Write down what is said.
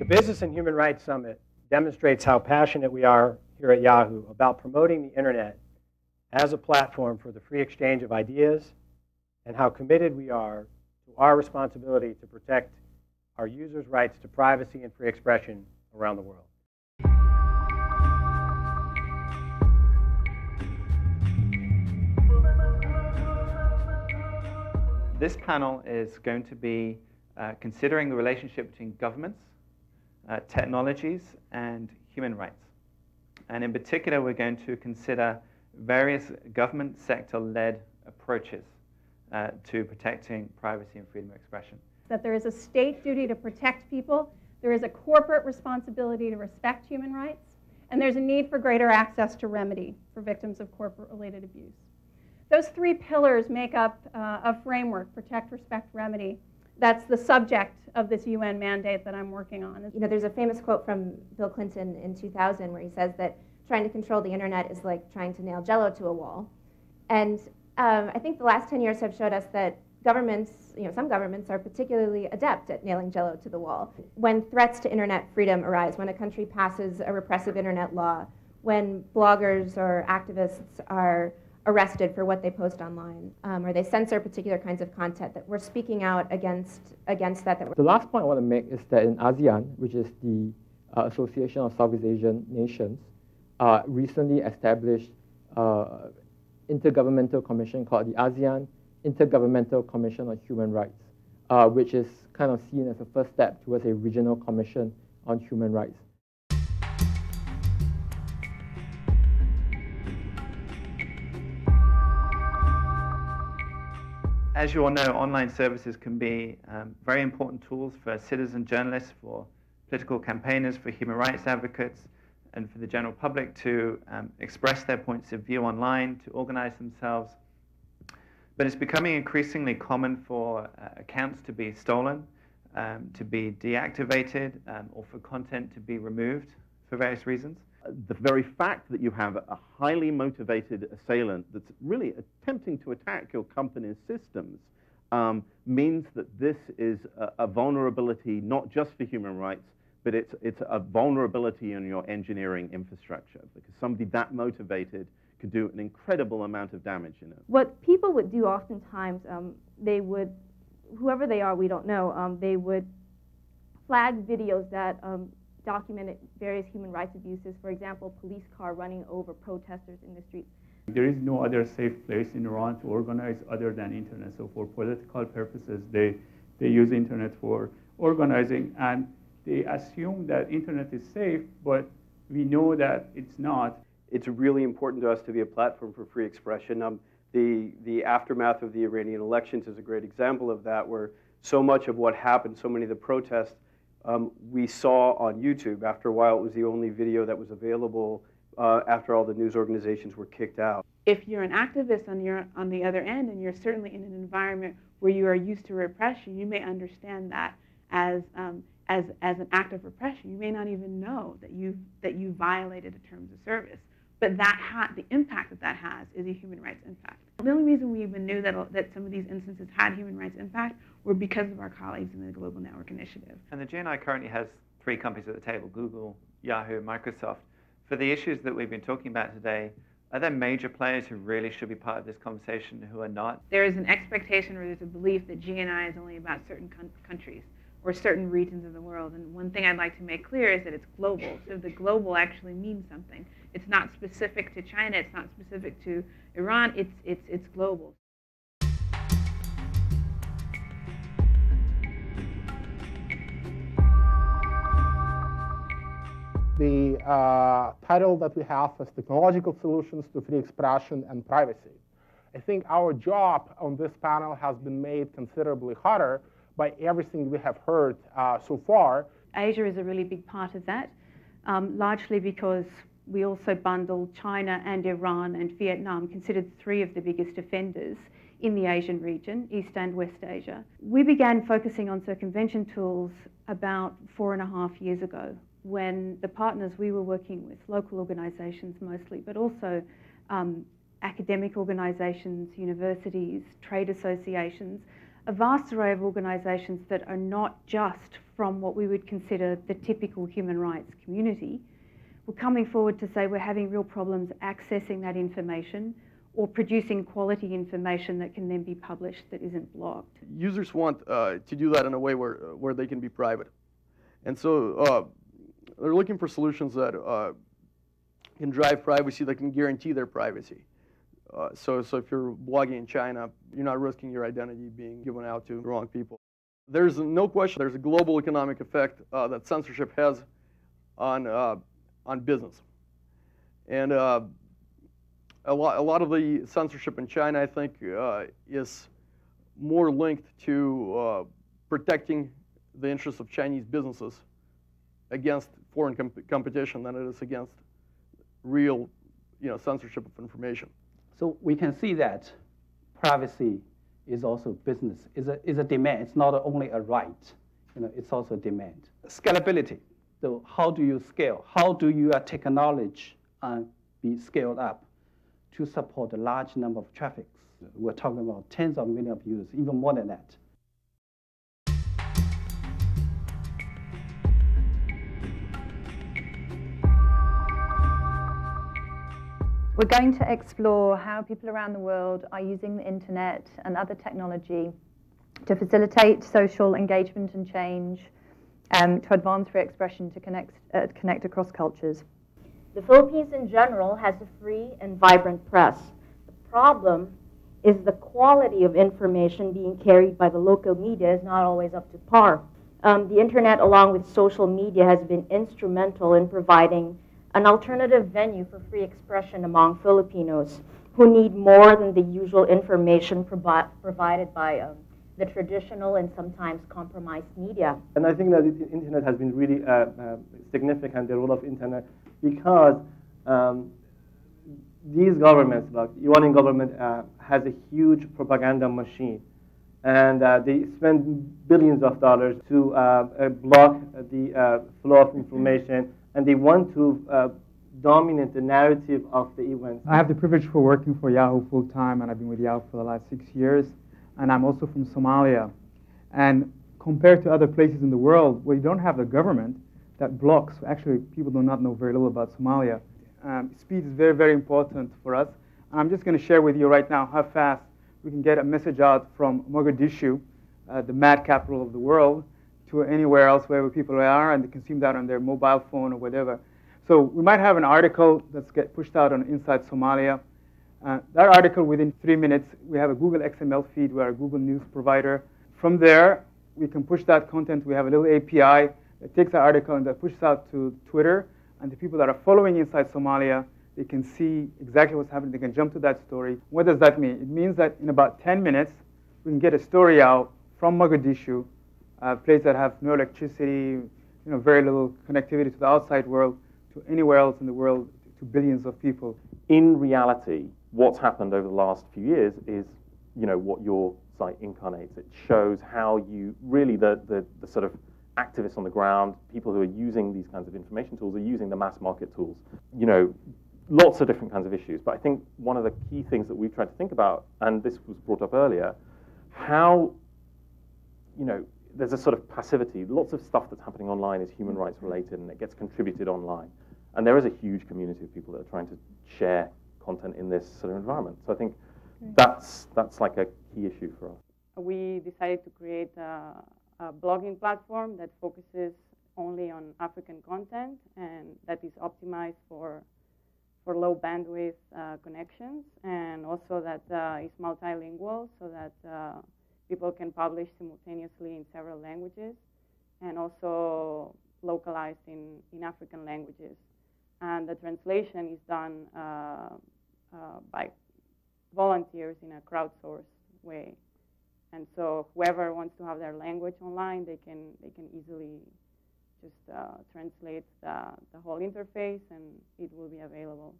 Business and Human Rights Summit demonstrates how passionate we are here at Yahoo about promoting the internet as a platform for the free exchange of ideas, and how committed we are to our responsibility to protect our users' rights to privacy and free expression around the world. This panel is going to be considering the relationship between governments, technologies, and human rights. And in particular, we're going to consider various government sector-led approaches to protecting privacy and freedom of expression. That there is a state duty to protect people, there is a corporate responsibility to respect human rights, and there's a need for greater access to remedy for victims of corporate-related abuse. Those three pillars make up a framework: protect, respect, remedy. That's the subject of this UN mandate that I'm working on. You know, there's a famous quote from Bill Clinton in 2000 where he says that trying to control the internet is like trying to nail Jell-O to a wall. And I think the last 10 years have showed us that governments, some governments are particularly adept at nailing Jell-O to the wall. When threats to internet freedom arise, when a country passes a repressive internet law, when bloggers or activists are arrested for what they post online, or they censor particular kinds of content, that we're speaking out against that. The last point I want to make is that in ASEAN, which is the Association of Southeast Asian Nations, recently established intergovernmental commission called the ASEAN Intergovernmental Commission on Human Rights, which is kind of seen as a first step towards a regional commission on human rights. As you all know, online services can be very important tools for citizen journalists, for political campaigners, for human rights advocates, and for the general public to express their points of view online, to organize themselves. But it's becoming increasingly common for accounts to be stolen, to be deactivated, or for content to be removed for various reasons. The very fact that you have a highly motivated assailant that's really attempting to attack your company's systems means that this is a vulnerability not just for human rights, but it's a vulnerability in your engineering infrastructure, because somebody that motivated could do an incredible amount of damage in it. What people would do oftentimes, they would, whoever they are, we don't know, they would flag videos that documented various human rights abuses. For example, police car running over protesters in the streets. There is no other safe place in Iran to organize other than internet. So for political purposes, they use internet for organizing, and they assume that internet is safe, but we know that it's not. It's really important to us to be a platform for free expression. The aftermath of the Iranian elections is a great example of that, where so much of what happened, so many of the protests, we saw on YouTube. After a while, it was the only video that was available after all the news organizations were kicked out. If you're an activist on the other end, and you're certainly in an environment where you are used to repression, you may understand that as an act of repression. You may not even know that you violated the terms of service. But the impact that has is a human rights impact. The only reason we even knew that some of these instances had human rights impact were because of our colleagues in the Global Network Initiative. And the GNI currently has 3 companies at the table: Google, Yahoo, Microsoft. For the issues that we've been talking about today, are there major players who really should be part of this conversation who are not? There is an expectation, or there's a belief, that GNI is only about certain countries or certain regions of the world. And one thing I'd like to make clear is that it's global. So the global actually means something. It's not specific to China. It's not specific to Iran. It's global. The title that we have is Technological Solutions to Free Expression and Privacy. I think our job on this panel has been made considerably harder by everything we have heard so far. Asia is a really big part of that, largely because we also bundle China and Iran and Vietnam, considered 3 of the biggest offenders in the Asian region, East and West Asia. We began focusing on circumvention tools about 4.5 years ago, when the partners we were working with, local organizations mostly, but also academic organizations, universities, trade associations, a vast array of organisations that are not just from what we would consider the typical human rights community, were coming forward to say we're having real problems accessing that information or producing quality information that can then be published that isn't blocked. Users want to do that in a way where they can be private. And so they're looking for solutions that can drive privacy, that can guarantee their privacy. So if you're blogging in China, you're not risking your identity being given out to the wrong people. There's no question there's a global economic effect that censorship has on business. And a lot of the censorship in China, I think, is more linked to protecting the interests of Chinese businesses against foreign competition than it is against real, censorship of information. So we can see that privacy is also business, is a demand. It's not only a right, it's also a demand. Scalability. So how do you scale? How do your technology be scaled up to support a large number of traffics? We're talking about tens of millions of users, even more than that. We're going to explore how people around the world are using the internet and other technology to facilitate social engagement and change, to advance free expression, to connect across cultures. The Philippines in general has a free and vibrant press. The problem is the quality of information being carried by the local media is not always up to par. The internet, along with social media, has been instrumental in providing an alternative venue for free expression among Filipinos who need more than the usual information provided by the traditional and sometimes compromised media. And I think that the internet has been really significant, the role of internet, because these governments, like the Iranian government, has a huge propaganda machine. And they spend billions of dollars to block the flow of information, and they want to dominate the narrative of the events. I have the privilege for working for Yahoo full-time, and I've been with Yahoo for the last 6 years. And I'm also from Somalia. And compared to other places in the world where you don't have the government that blocks, actually people do not know very little about Somalia. Speed is very, very important for us. And I'm just going to share with you right now how fast we can get a message out from Mogadishu, the mad capital of the world, to anywhere else where people are, and they consume that on their mobile phone or whatever. So we might have an article that's get pushed out on Inside Somalia. That article, within 3 minutes, we have a Google XML feed. We're a Google News provider. From there, we can push that content. We have a little API that takes that article and that pushes out to Twitter. And the people that are following Inside Somalia, they can see exactly what's happening. They can jump to that story. What does that mean? It means that in about 10 minutes, we can get a story out from Mogadishu, a place that has no electricity, very little connectivity to the outside world, to anywhere else in the world, to billions of people. In reality, what's happened over the last few years is, what your site incarnates. It shows how you really, the sort of activists on the ground, people who are using these kinds of information tools, are using the mass market tools. Lots of different kinds of issues. But I think one of the key things that we've tried to think about, and this was brought up earlier, how, there's a sort of passivity. Lots of stuff that's happening online is human rights related, and it gets contributed online. And there is a huge community of people that are trying to share content in this sort of environment. So I think that's like a key issue for us. We decided to create a blogging platform that focuses only on African content and that is optimized for low bandwidth connections, and also that is multilingual so that people can publish simultaneously in several languages, and also localized in African languages. And the translation is done by volunteers in a crowdsourced way. And so whoever wants to have their language online, they can easily just translate the whole interface, and it will be available.